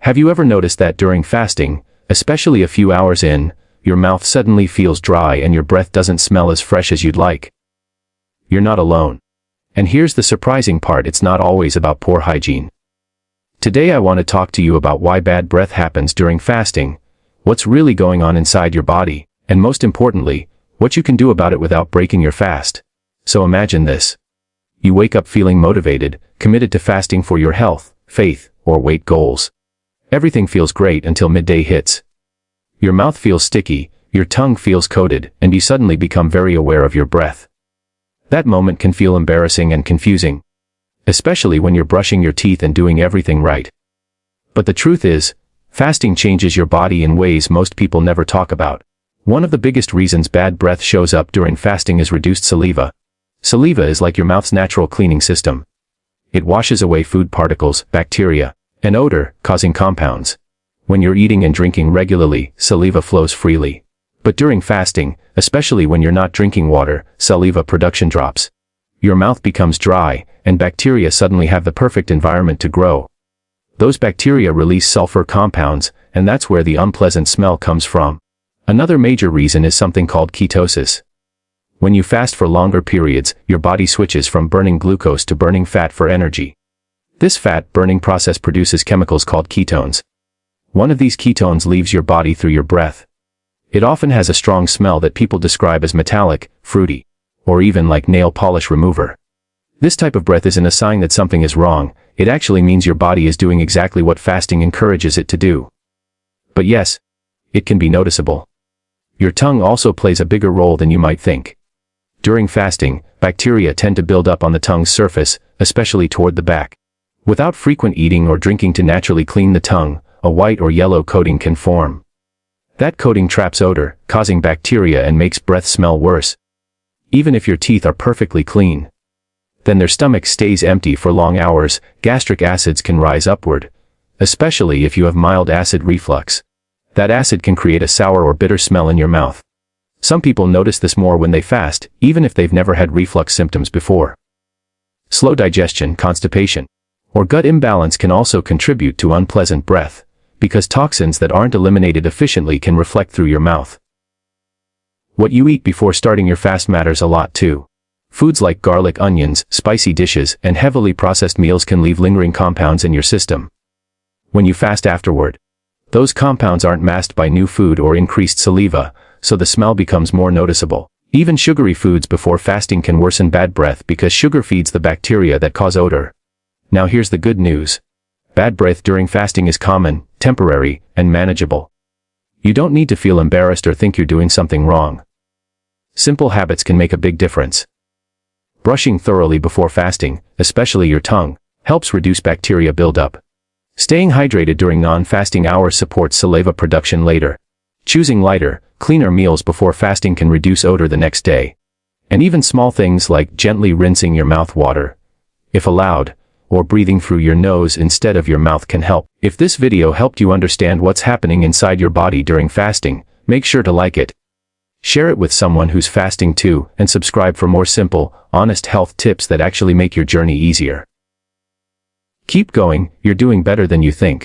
Have you ever noticed that during fasting, especially a few hours in, your mouth suddenly feels dry and your breath doesn't smell as fresh as you'd like? You're not alone. And here's the surprising part: it's not always about poor hygiene. Today I want to talk to you about why bad breath happens during fasting, what's really going on inside your body, and most importantly, what you can do about it without breaking your fast. So imagine this. You wake up feeling motivated, committed to fasting for your health, faith, or weight goals. Everything feels great until midday hits. Your mouth feels sticky, your tongue feels coated, and you suddenly become very aware of your breath. That moment can feel embarrassing and confusing, especially when you're brushing your teeth and doing everything right. But the truth is, fasting changes your body in ways most people never talk about. One of the biggest reasons bad breath shows up during fasting is reduced saliva. Saliva is like your mouth's natural cleaning system. It washes away food particles, bacteria, and odor-causing compounds. When you're eating and drinking regularly, saliva flows freely. But during fasting, especially when you're not drinking water, saliva production drops. Your mouth becomes dry, and bacteria suddenly have the perfect environment to grow. Those bacteria release sulfur compounds, and that's where the unpleasant smell comes from. Another major reason is something called ketosis. When you fast for longer periods, your body switches from burning glucose to burning fat for energy. This fat-burning process produces chemicals called ketones. One of these ketones leaves your body through your breath. It often has a strong smell that people describe as metallic, fruity, or even like nail polish remover. This type of breath isn't a sign that something is wrong, it actually means your body is doing exactly what fasting encourages it to do. But yes, it can be noticeable. Your tongue also plays a bigger role than you might think. During fasting, bacteria tend to build up on the tongue's surface, especially toward the back. Without frequent eating or drinking to naturally clean the tongue, a white or yellow coating can form. That coating traps odor, causing bacteria, and makes breath smell worse. Even if your teeth are perfectly clean, then their stomach stays empty for long hours. Gastric acids can rise upward, especially if you have mild acid reflux. That acid can create a sour or bitter smell in your mouth. Some people notice this more when they fast, even if they've never had reflux symptoms before. Slow digestion, constipation, or gut imbalance can also contribute to unpleasant breath, because toxins that aren't eliminated efficiently can reflect through your mouth. What you eat before starting your fast matters a lot too. Foods like garlic, onions, spicy dishes, and heavily processed meals can leave lingering compounds in your system. When you fast afterward, those compounds aren't masked by new food or increased saliva, so the smell becomes more noticeable. Even sugary foods before fasting can worsen bad breath because sugar feeds the bacteria that cause odor. Now here's the good news. Bad breath during fasting is common, temporary, and manageable. You don't need to feel embarrassed or think you're doing something wrong. Simple habits can make a big difference. Brushing thoroughly before fasting, especially your tongue, helps reduce bacteria buildup. Staying hydrated during non-fasting hours supports saliva production later. Choosing lighter, cleaner meals before fasting can reduce odor the next day. And even small things like gently rinsing your mouth water, if allowed, or breathing through your nose instead of your mouth can help. If this video helped you understand what's happening inside your body during fasting, make sure to like it. Share it with someone who's fasting too, and subscribe for more simple, honest health tips that actually make your journey easier. Keep going, you're doing better than you think.